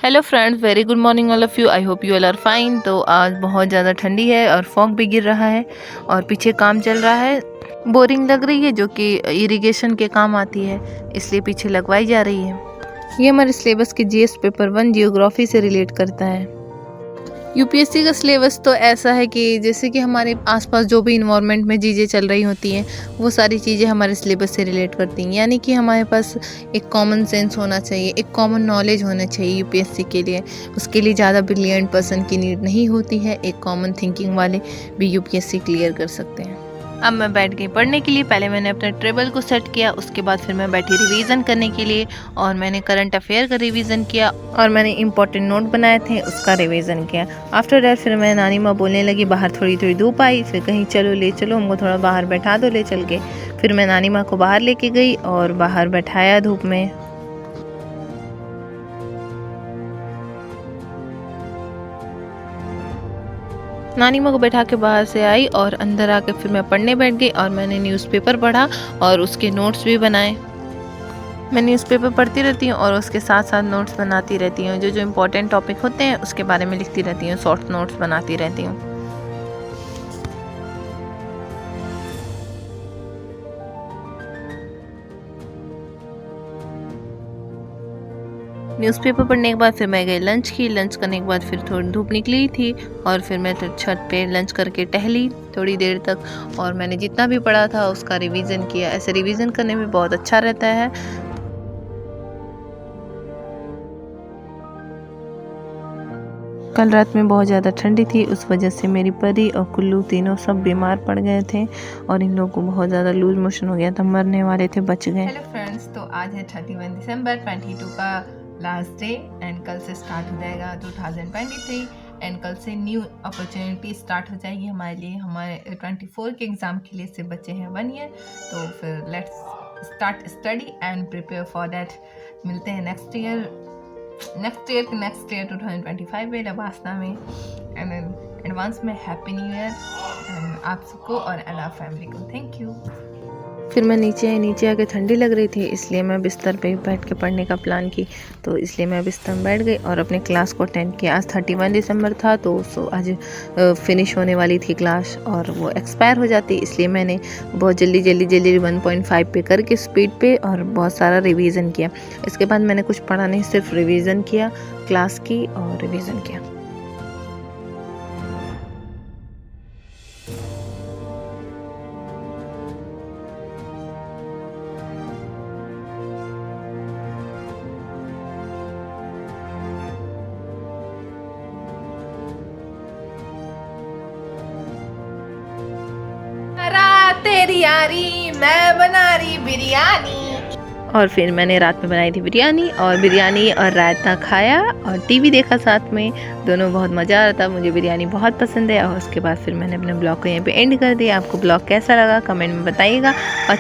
Hello friends, very good morning all of you. I hope you all are fine. तो आज बहुत ज़्यादा ठंडी है और फॉग भी गिर रहा है और पीछे काम चल रहा है। बोरिंग लग रही है जो कि इरिगेशन के काम आती है, इसलिए पीछे लगवाई जा रही है। ये हमारे सिलेबस के जीएस पेपर 1 जियोग्राफी से रिलेट करता है। यूपीएससी का सिलेबस तो ऐसा है कि जैसे कि हमारे आसपास जो भी इन्वायरमेंट में चीज़ें चल रही होती हैं वो सारी चीज़ें हमारे सिलेबस से रिलेट करती हैं, यानी कि हमारे पास एक कॉमन सेंस होना चाहिए, एक कॉमन नॉलेज होना चाहिए यूपीएससी के लिए। उसके लिए ज़्यादा ब्रिलियंट पर्सन की नीड नहीं होती है, एक कॉमन थिंकिंग वाले भी यूपीएससी क्लियर कर सकते हैं। अब मैं बैठ गई पढ़ने के लिए। पहले मैंने अपने टेबल को सेट किया, उसके बाद फिर मैं बैठी रिवीजन करने के लिए और मैंने करंट अफेयर का रिवीजन किया और मैंने इंपॉर्टेंट नोट बनाए थे उसका रिवीजन किया। आफ्टर दैट फिर मैं नानी माँ बोलने लगी, बाहर थोड़ी थोड़ी धूप आई, फिर कहीं चलो ले चलो, हमको थोड़ा बाहर बैठा दो ले चल के। फिर मैं नानी माँ को बाहर लेके गई और बाहर बैठाया धूप में। नानी माँ को बैठा के बाहर से आई और अंदर आके फिर मैं पढ़ने बैठ गई और मैंने न्यूज़पेपर पढ़ा और उसके नोट्स भी बनाए। मैं न्यूज़पेपर पढ़ती रहती हूँ और उसके साथ साथ नोट्स बनाती रहती हूँ। जो जो इम्पोर्टेंट टॉपिक होते हैं उसके बारे में लिखती रहती हूँ, शॉर्ट नोट्स बनाती रहती हूँ। न्यूज़पेपर पढ़ने के बाद फिर मैं गई लंच की। लंच करने के बाद फिर थोड़ी धूप निकली थी और फिर मैं छत पे लंच करके टहली थोड़ी देर तक और मैंने जितना भी पढ़ा था उसका रिवीजन किया। ऐसे रिवीजन करने में बहुत अच्छा रहता है। कल रात में बहुत ज़्यादा ठंडी थी, उस वजह से मेरी परी और कुल्लू तीनों सब बीमार पड़ गए थे और इन लोगों को बहुत ज़्यादा लूज मोशन हो गया था, मरने वाले थे, बच गए। हेलो फ्रेंड्स, तो आज है 31 दिसंबर 22 का लास्ट डे एंड कल से स्टार्ट हो जाएगा 2023 एंड कल से न्यू अपॉर्चुनिटी स्टार्ट हो जाएगी हमारे लिए। हमारे 24 के एग्ज़ाम के लिए से बचे हैं 1 ईयर, तो फिर let's start study and prepare for that. मिलते हैं नेक्स्ट ईयर 2025 में लबासना में। एंड एडवांस में हैप्पी न्यू ईयर आप सबको और अल्लाह फैमिली को। Thank you. फिर मैं नीचे आके ठंडी लग रही थी, इसलिए मैं बिस्तर पे बैठ के पढ़ने का प्लान की, तो इसलिए मैं बिस्तर में बैठ गई और अपने क्लास को अटेंड किया। आज 31 दिसंबर था, तो आज फिनिश होने वाली थी क्लास और वो एक्सपायर हो जाती, इसलिए मैंने बहुत जल्दी 1.5 पे करके स्पीड पे और बहुत सारा रिवीजन किया। इसके बाद मैंने कुछ पढ़ा नहीं, सिर्फ रिवीजन किया, क्लास की और रिवीजन किया। तेरी यारी मैं बना रही बिरयानी। और फिर मैंने रात में बनाई थी बिरयानी और रायता खाया और टीवी देखा साथ में, दोनों बहुत मज़ा आ रहा था। मुझे बिरयानी बहुत पसंद है और उसके बाद फिर मैंने अपने ब्लॉग को यहीं पे एंड कर दिया। आपको ब्लॉग कैसा लगा कमेंट में बताइएगा और